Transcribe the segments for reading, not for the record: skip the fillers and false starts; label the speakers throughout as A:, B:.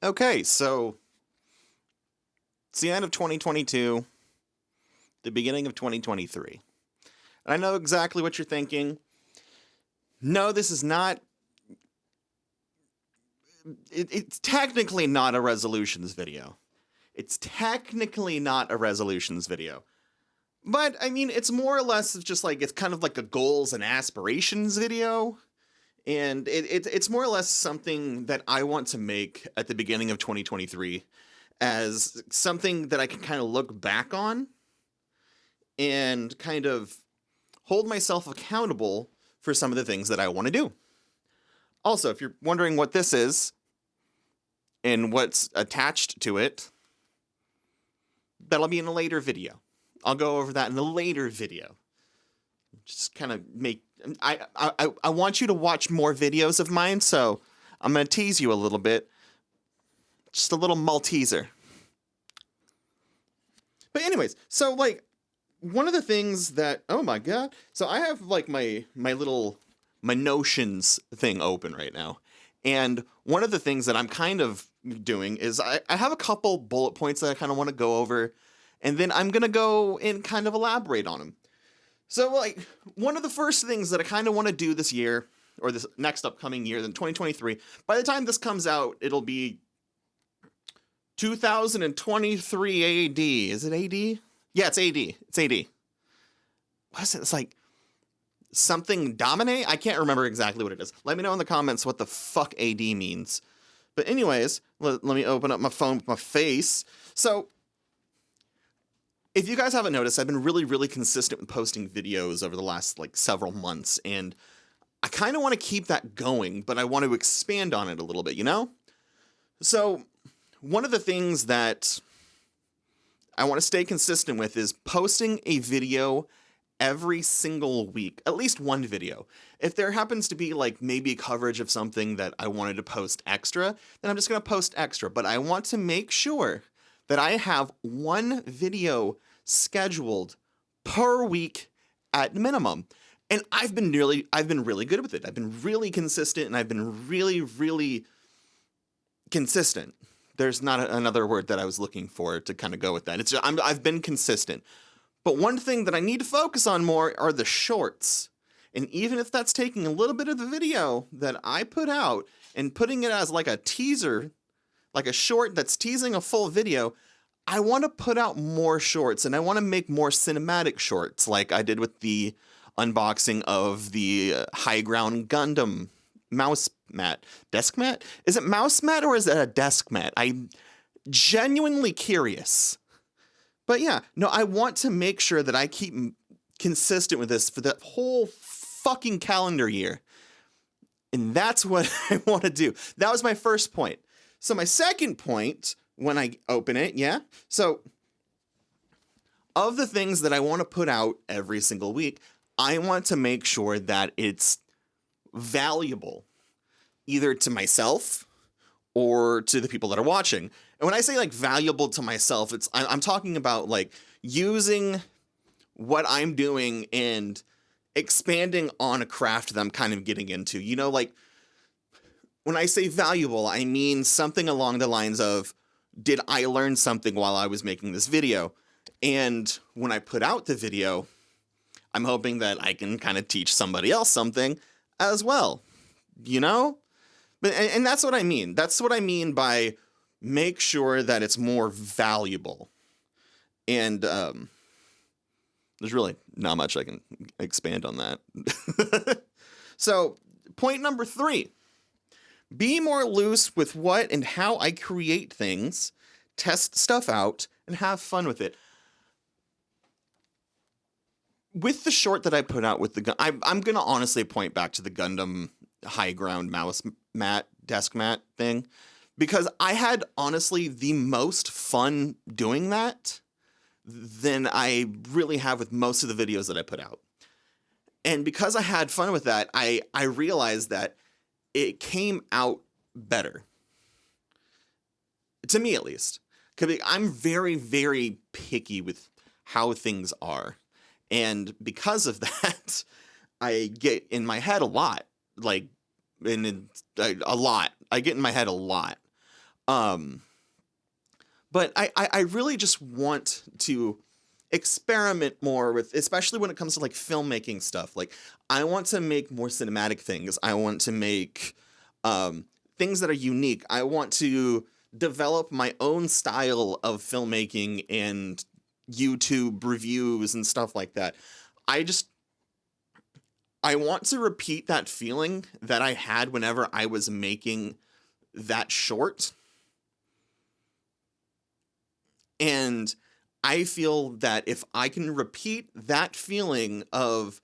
A: Okay, so it's the end of 2022, the beginning of 2023. And I know exactly what you're thinking. No, this is not. It's technically not a resolutions video. It's technically not a resolutions video. But, I mean, it's more or less just like, it's kind of like a goals and aspirations video. And it's more or less something that I want to make at the beginning of 2023 as something that I can kind of look back on and kind of hold myself accountable for some of the things that I want to do. Also, if you're wondering what this is and what's attached to it, that'll be in a later video. I'll go over that in a later video. Just kind of make... I want you to watch more videos of mine, so I'm going to tease you a little bit. Just a little Malteser. But anyways, so, like, one of the things that... Oh, my God. So I have, like, my Notions thing open right now. And one of the things that I'm kind of doing is I have a couple bullet points that I kind of want to go over, and then I'm going to go and kind of elaborate on them. So, like, one of the first things that I kind of want to do this year, or this next upcoming year, then 2023, by the time this comes out, it'll be 2023 AD. Is it AD? Yeah, it's AD. It's AD. What is it? It's like something dominate? I can't remember exactly what it is. Let me know in the comments what the fuck AD means. But anyways, let me open up my phone with my face. So, if you guys haven't noticed, I've been really, really consistent with posting videos over the last, like, several months, and I kind of want to keep that going, but I want to expand on it a little bit, you know? So, one of the things that I want to stay consistent with is posting a video every single week, at least one video. If there happens to be, like, maybe a coverage of something that I wanted to post extra, then I'm just going to post extra, but I want to make sure that I have one video scheduled per week at minimum. And I've been really good with it. I've been really consistent, and I've been really, really consistent. There's not another word that I was looking for to kind of go with that. It's just, I've been consistent. But one thing that I need to focus on more are the shorts. And even if that's taking a little bit of the video that I put out and putting it as like a teaser, like a short that's teasing a full video, I want to put out more shorts, and I want to make more cinematic shorts like I did with the unboxing of the High Ground Gundam mouse mat. Desk mat? Is it mouse mat or is it a desk mat? I'm genuinely curious. But yeah, no, I want to make sure that I keep consistent with this for the whole fucking calendar year. And that's what I want to do. That was my first point. So my second point, when I open it, yeah? So, of the things that I want to put out every single week, I want to make sure that it's valuable, either to myself or to the people that are watching. And when I say, like, valuable to myself, I'm talking about, like, using what I'm doing and expanding on a craft that I'm kind of getting into. You know, like, when I say valuable, I mean something along the lines of, did I learn something while I was making this video? And when I put out the video, I'm hoping that I can kind of teach somebody else something as well, you know? And that's what I mean. That's what I mean by make sure that it's more valuable. And there's really not much I can expand on that. So, point number 3. Be more loose with what and how I create things, test stuff out, and have fun with it. With the short that I put out with the I'm going to honestly point back to the Gundam High Ground mouse mat, desk mat thing, because I had honestly the most fun doing that than I really have with most of the videos that I put out. And because I had fun with that, I realized that it came out better. To me, at least. Because I'm very, very picky with how things are. And because of that, I get in my head a lot. Like, a lot. I get in my head a lot. Um, but I really just want to experiment more with, especially when it comes to like filmmaking stuff. Like, I want to make more cinematic things. I want to make things that are unique. I want to develop my own style of filmmaking and YouTube reviews and stuff like that. I want to repeat that feeling that I had whenever I was making that short. And I feel that if I can repeat that feeling of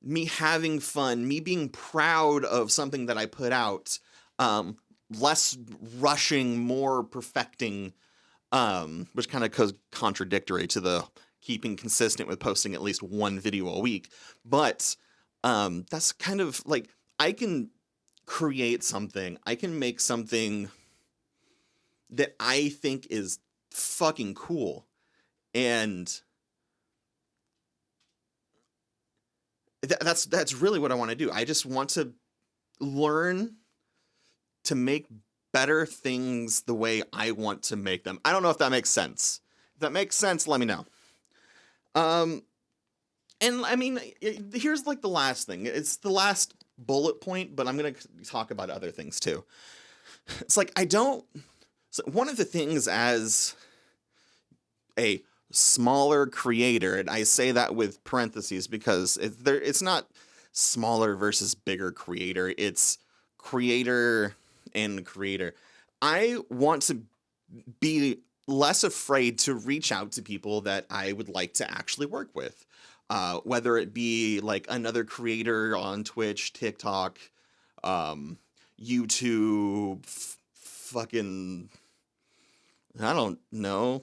A: me having fun, me being proud of something that I put out, less rushing, more perfecting, which kind of goes contradictory to the keeping consistent with posting at least one video a week. But that's kind of like, I can create something, I can make something that I think is fucking cool. And that's really what I want to do. I just want to learn to make better things the way I want to make them. I don't know if that makes sense. If that makes sense, let me know. And I mean, here's like the last thing. It's the last bullet point, but I'm going to talk about other things too. It's like, so one of the things as a smaller creator, and I say that with parentheses because it's not smaller versus bigger creator, it's creator and creator. I want to be less afraid to reach out to people that I would like to actually work with. Whether it be like another creator on Twitch, TikTok, YouTube, fucking, I don't know,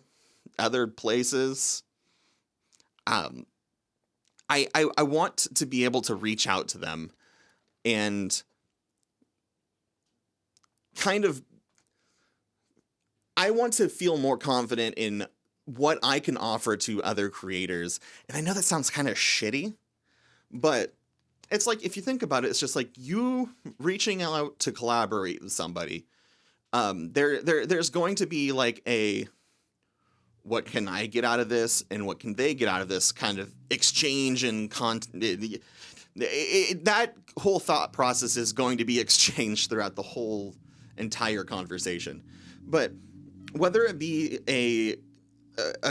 A: other places. I want to be able to reach out to them and kind of, I want to feel more confident in what I can offer to other creators. And I know that sounds kind of shitty, but it's like, if you think about it, it's just like you reaching out to collaborate with somebody. There's going to be like a, what can I get out of this and what can they get out of this kind of exchange and content. That whole thought process is going to be exchanged throughout the whole entire conversation. But whether it be a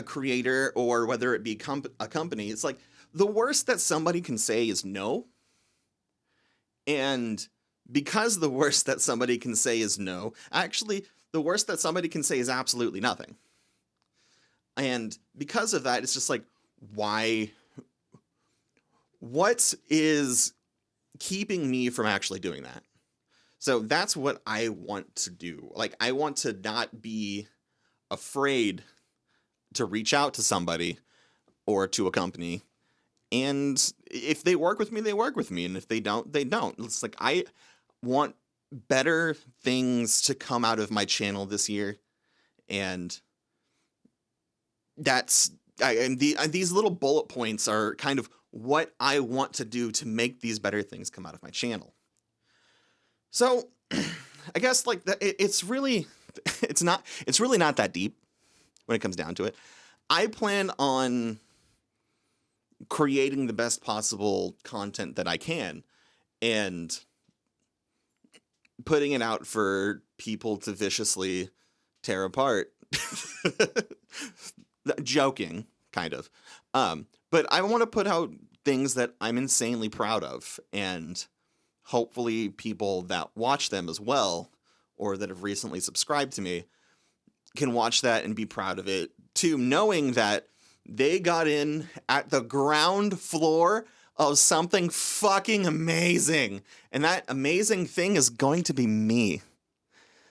A: creator or whether it be a company, it's like the worst that somebody can say is no. And because the worst that somebody can say is no, actually, the worst that somebody can say is absolutely nothing. And because of that, it's just like, why? What is keeping me from actually doing that? So that's what I want to do. Like, I want to not be afraid to reach out to somebody or to a company. And if they work with me, they work with me. And if they don't, they don't. It's like, I want better things to come out of my channel this year. And these little bullet points are kind of what I want to do to make these better things come out of my channel. So I guess like it's really not that deep when it comes down to it. I plan on creating the best possible content that I can and putting it out for people to viciously tear apart. Joking, kind of. But I want to put out things that I'm insanely proud of, and hopefully people that watch them as well, or that have recently subscribed to me, can watch that and be proud of it too, knowing that they got in at the ground floor of something fucking amazing. And that amazing thing is going to be me.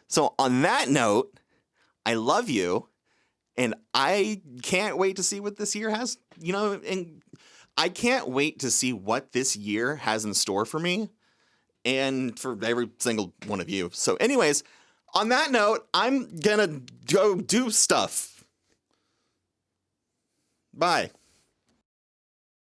A: So on that note, I love you. And I can't wait to see what this year has, and I can't wait to see what this year has in store for me and for every single one of you. So anyways, on that note, I'm gonna go do stuff. Bye.